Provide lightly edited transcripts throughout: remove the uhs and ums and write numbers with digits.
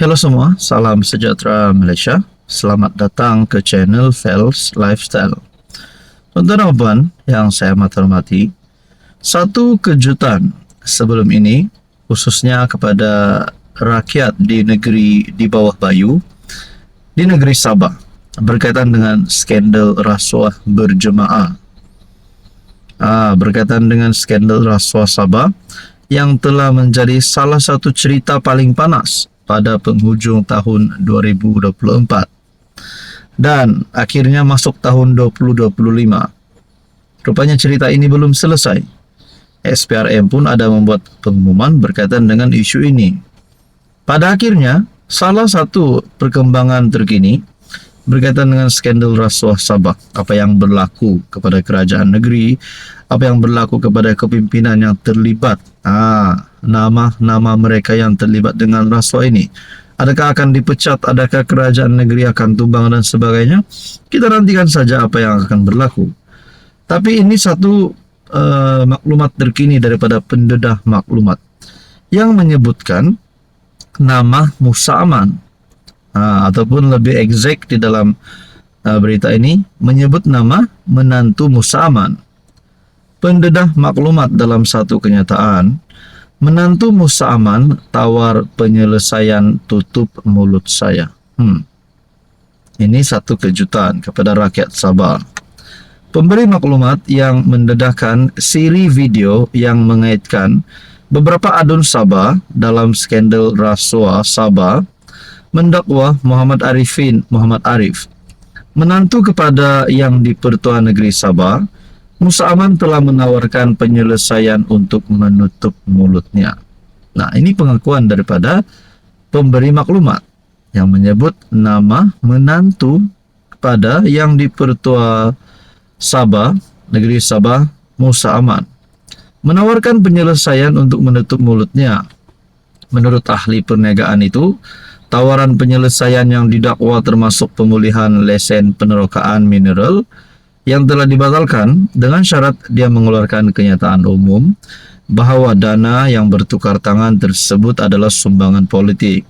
Halo semua, salam sejahtera Malaysia. Selamat datang ke channel Fels Lifestyle. Tuan-tuan dan puan yang saya amat hormati, satu kejutan sebelum ini, khususnya kepada rakyat di negeri di bawah Bayu, di negeri Sabah, berkaitan dengan skandal rasuah berjemaah. Berkaitan dengan skandal rasuah Sabah yang telah menjadi salah satu cerita paling panas pada penghujung tahun 2024 dan akhirnya masuk tahun 2025. Rupanya cerita ini belum selesai. SPRM pun ada membuat pengumuman berkaitan dengan isu ini. Pada akhirnya, salah satu perkembangan terkini berkaitan dengan skandal rasuah Sabah, apa yang berlaku kepada kerajaan negeri, apa yang berlaku kepada kepimpinan yang terlibat, nama-nama mereka yang terlibat dengan rasuah ini. Adakah akan dipecat, adakah kerajaan negeri akan tumbang dan sebagainya? Kita nantikan saja apa yang akan berlaku. Tapi ini satu maklumat terkini daripada pendedah maklumat yang menyebutkan nama Musa Aman, ataupun lebih exact di dalam berita ini menyebut nama menantu Musa Aman. Pendedah maklumat dalam satu kenyataan, menantu Musa Aman tawar penyelesaian tutup mulut saya. Ini satu kejutan kepada rakyat Sabah. Pemberi maklumat yang mendedahkan siri video yang mengaitkan beberapa adun Sabah dalam skandal rasuah Sabah mendakwa Muhammad Arif, menantu kepada yang di-Pertuan Negeri Sabah. Musa Aman telah menawarkan penyelesaian untuk menutup mulutnya. Nah, ini pengakuan daripada pemberi maklumat yang menyebut nama menantu kepada yang di-Pertua Sabah, Negeri Sabah, Musa Aman, menawarkan penyelesaian untuk menutup mulutnya. Menurut ahli perniagaan itu, tawaran penyelesaian yang didakwa termasuk pemulihan lesen penerokaan mineral yang telah dibatalkan dengan syarat dia mengeluarkan kenyataan umum bahawa dana yang bertukar tangan tersebut adalah sumbangan politik.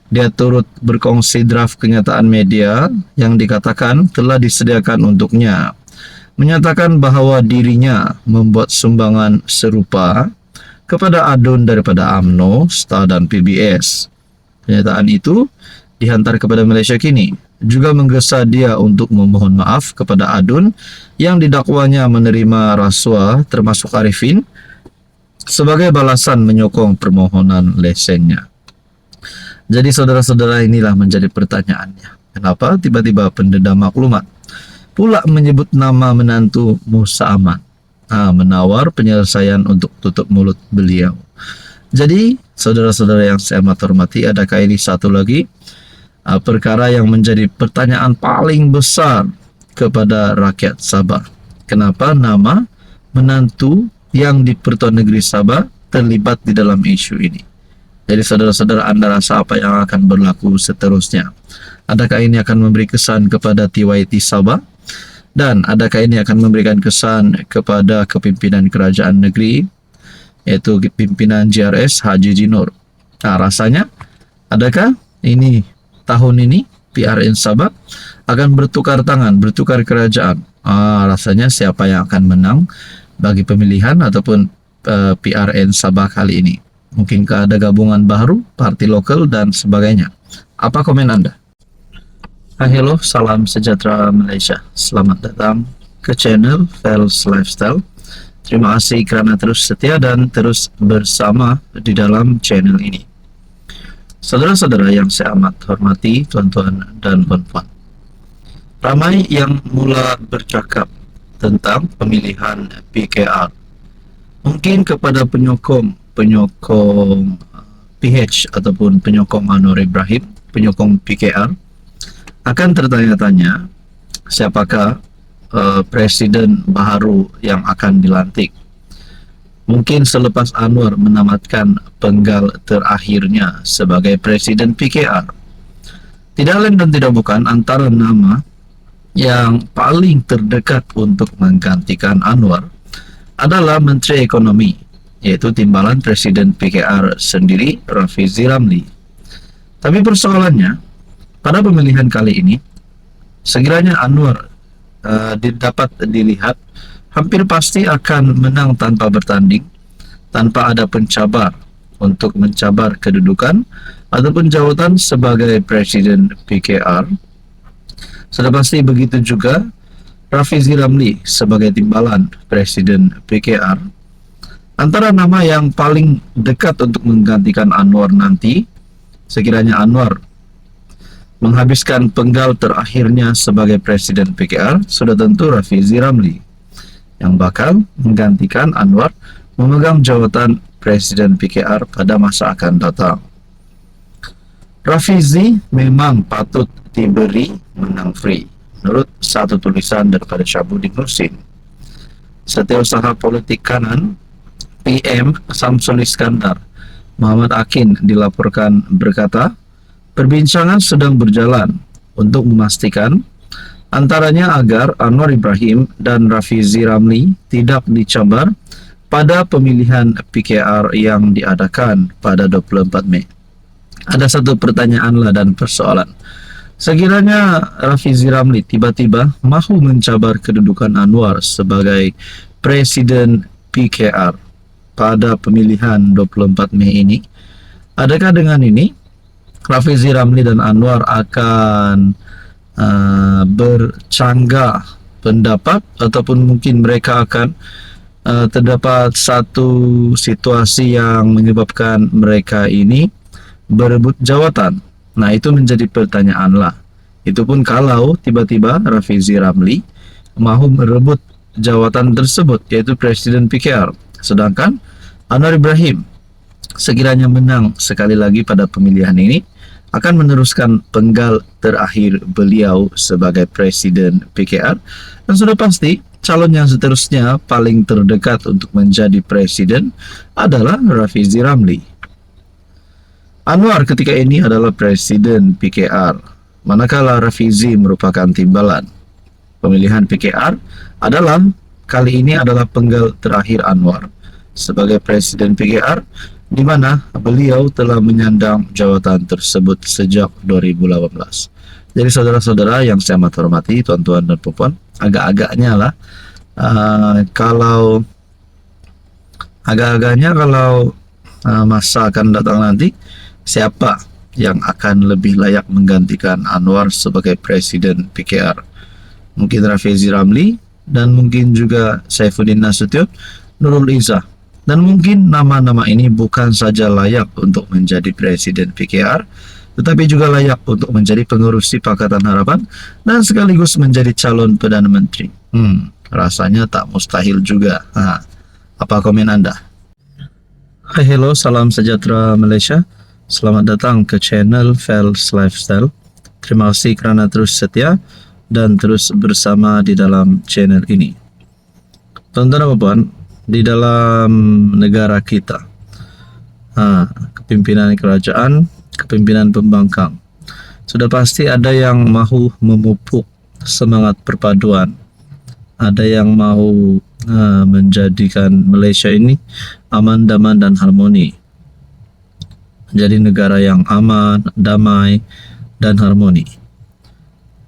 Dia turut berkongsi draft kenyataan media yang dikatakan telah disediakan untuknya, menyatakan bahawa dirinya membuat sumbangan serupa kepada adun daripada UMNO, STA dan PBS. Kenyataan itu dihantar kepada Malaysia Kini, juga menggesa dia untuk memohon maaf kepada adun yang didakwanya menerima rasuah termasuk Arifin sebagai balasan menyokong permohonan lesennya. Jadi saudara-saudara, inilah menjadi pertanyaannya. Kenapa tiba-tiba pendedah maklumat pula menyebut nama menantu Musa Aman, menawar penyelesaian untuk tutup mulut beliau. Jadi saudara-saudara yang saya amat hormati, adakah ini satu lagi perkara yang menjadi pertanyaan paling besar kepada rakyat Sabah? Kenapa nama menantu yang di-Pertuan Negeri Sabah terlibat di dalam isu ini? Jadi saudara-saudara, anda rasa apa yang akan berlaku seterusnya? Adakah ini akan memberi kesan kepada TYT Sabah? Dan adakah ini akan memberikan kesan kepada kepimpinan kerajaan negeri, yaitu pimpinan JRS Haji Jinur? Rasanya, adakah ini tahun ini PRN Sabah akan bertukar tangan, bertukar kerajaan? Rasanya siapa yang akan menang bagi pemilihan ataupun PRN Sabah kali ini? Mungkinkah ada gabungan baru, parti lokal dan sebagainya? Apa komen anda? Hello, salam sejahtera Malaysia. Selamat datang ke channel Fels Lifestyle. Terima kasih kerana terus setia dan terus bersama di dalam channel ini. Saudara-saudara yang saya amat hormati, tuan-tuan dan puan-puan, ramai yang mula bercakap tentang pemilihan PKR. Mungkin kepada penyokong PH ataupun penyokong Anwar Ibrahim, penyokong PKR, akan tertanya-tanya siapakah presiden baru yang akan dilantik. Mungkin selepas Anwar menamatkan penggal terakhirnya sebagai presiden PKR. Tidak lain dan tidak bukan, antara nama yang paling terdekat untuk menggantikan Anwar adalah Menteri Ekonomi, yaitu timbalan Presiden PKR sendiri, Rafizi Ramli. Tapi persoalannya, pada pemilihan kali ini, sekiranya Anwar dapat dilihat, hampir pasti akan menang tanpa bertanding, tanpa ada pencabar untuk mencabar kedudukan ataupun jawatan sebagai Presiden PKR. Sudah pasti begitu juga Rafizi Ramli sebagai timbalan Presiden PKR. Antara nama yang paling dekat untuk menggantikan Anwar nanti, sekiranya Anwar menghabiskan penggal terakhirnya sebagai Presiden PKR, sudah tentu Rafizi Ramli yang bakal menggantikan Anwar memegang jawatan Presiden PKR pada masa akan datang. Rafizi memang patut diberi menang free, menurut satu tulisan daripada Syahbudin Nursin. Setiausaha politik kanan PM Samsul Iskandar Muhammad Akin dilaporkan berkata, perbincangan sedang berjalan untuk memastikan antaranya agar Anwar Ibrahim dan Rafizi Ramli tidak dicabar pada pemilihan PKR yang diadakan pada 24 Mei. Ada satu pertanyaan dan persoalan. Sekiranya Rafizi Ramli tiba-tiba mahu mencabar kedudukan Anwar sebagai Presiden PKR pada pemilihan 24 Mei ini, adakah dengan ini Rafizi Ramli dan Anwar akan bercanggah pendapat, ataupun mungkin mereka akan terdapat satu situasi yang menyebabkan mereka ini berebut jawatan? Nah, itu menjadi pertanyaan. Itu pun kalau tiba-tiba Rafizi Ramli mahu merebut jawatan tersebut, yaitu Presiden PKR, sedangkan Anwar Ibrahim sekiranya menang sekali lagi pada pemilihan ini, akan meneruskan penggal terakhir beliau sebagai Presiden PKR, dan sudah pasti calon yang seterusnya paling terdekat untuk menjadi Presiden adalah Rafizi Ramli. Anwar ketika ini adalah Presiden PKR, manakala Rafizi merupakan timbalan. Pemilihan PKR adalah kali ini adalah penggal terakhir Anwar sebagai Presiden PKR, di mana beliau telah menyandang jawatan tersebut sejak 2018. Jadi saudara-saudara yang saya amat hormati, tuan-tuan dan puan, agak-agaknya kalau masa akan datang nanti, siapa yang akan lebih layak menggantikan Anwar sebagai Presiden PKR? Mungkin Rafizi Ramli, dan mungkin juga Saifuddin Nasution, Nurul Izzah. Dan mungkin nama-nama ini bukan saja layak untuk menjadi Presiden PKR, tetapi juga layak untuk menjadi pengurus Pakatan Harapan dan sekaligus menjadi calon Perdana Menteri. Rasanya tak mustahil juga. Apa komen Anda? Hai, hello, salam sejahtera Malaysia. Selamat datang ke channel Fels Lifestyle. Terima kasih kerana terus setia dan terus bersama di dalam channel ini. Tuan-tuan dan puan, di dalam negara kita, kepimpinan kerajaan, kepimpinan pembangkang, sudah pasti ada yang mahu memupuk semangat perpaduan, ada yang mahu menjadikan Malaysia ini aman, damai dan harmoni, menjadi negara yang aman, damai dan harmoni.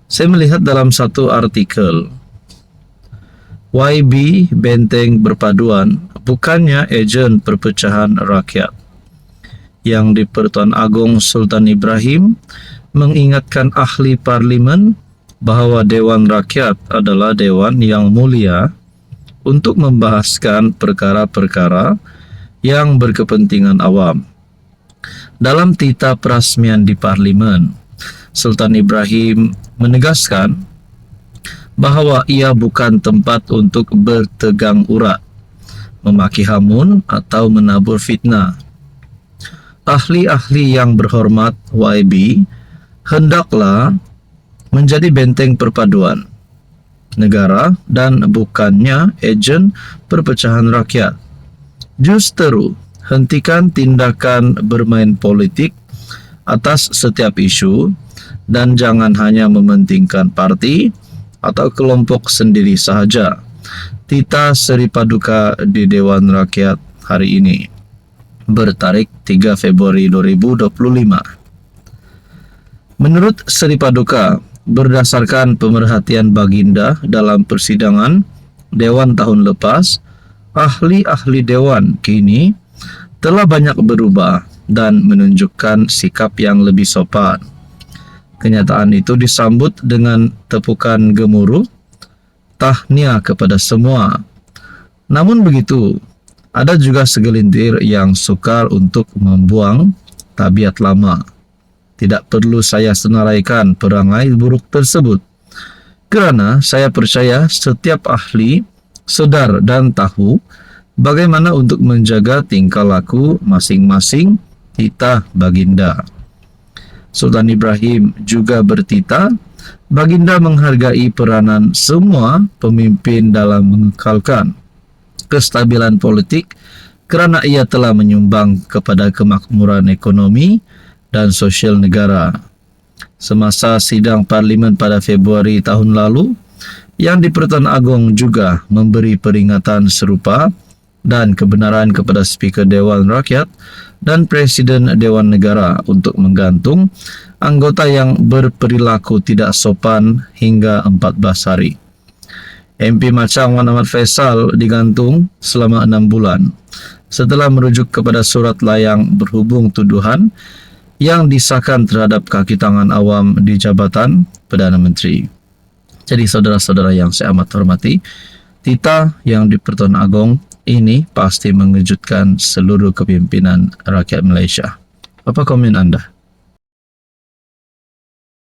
Saya melihat dalam satu artikel, YB Benteng Berpaduan bukannya ejen perpecahan rakyat. Yang di-Pertuan Agong Sultan Ibrahim mengingatkan ahli parlimen bahawa Dewan Rakyat adalah dewan yang mulia untuk membahaskan perkara-perkara yang berkepentingan awam. Dalam tita perasmian di parlimen, Sultan Ibrahim menegaskan bahawa ia bukan tempat untuk bertegang urat, memaki hamun atau menabur fitnah. Ahli-ahli yang berhormat YB hendaklah menjadi benteng perpaduan negara dan bukannya ejen perpecahan rakyat. Justeru, hentikan tindakan bermain politik atas setiap isu dan jangan hanya mementingkan parti atau kelompok sendiri sahaja. Tita Seri Paduka di Dewan Rakyat hari ini, bertarik 3 Februari 2025. Menurut Sri Paduka, berdasarkan pemerhatian Baginda dalam persidangan Dewan tahun lepas, ahli-ahli Dewan kini telah banyak berubah dan menunjukkan sikap yang lebih sopan. Kenyataan itu disambut dengan tepukan gemuruh, tahniah kepada semua. Namun begitu, ada juga segelintir yang sukar untuk membuang tabiat lama. Tidak perlu saya senaraikan perangai buruk tersebut, kerana saya percaya setiap ahli sedar dan tahu bagaimana untuk menjaga tingkah laku masing-masing titah Baginda. Sultan Ibrahim juga bertitah, Baginda menghargai peranan semua pemimpin dalam mengekalkan kestabilan politik kerana ia telah menyumbang kepada kemakmuran ekonomi dan sosial negara. Semasa sidang parlimen pada Februari tahun lalu, Yang di-Pertuan Agong juga memberi peringatan serupa dan kebenaran kepada Speaker Dewan Rakyat dan Presiden Dewan Negara untuk menggantung anggota yang berperilaku tidak sopan hingga 14 hari. MP Machang Wan Ahmad Faisal digantung selama 6 bulan setelah merujuk kepada surat layang berhubung tuduhan yang disahkan terhadap kaki tangan awam di Jabatan Perdana Menteri. Jadi saudara-saudara yang saya amat hormati, titah yang di-Pertuan Agong ini pasti mengejutkan seluruh kepimpinan rakyat Malaysia. Apa komen anda?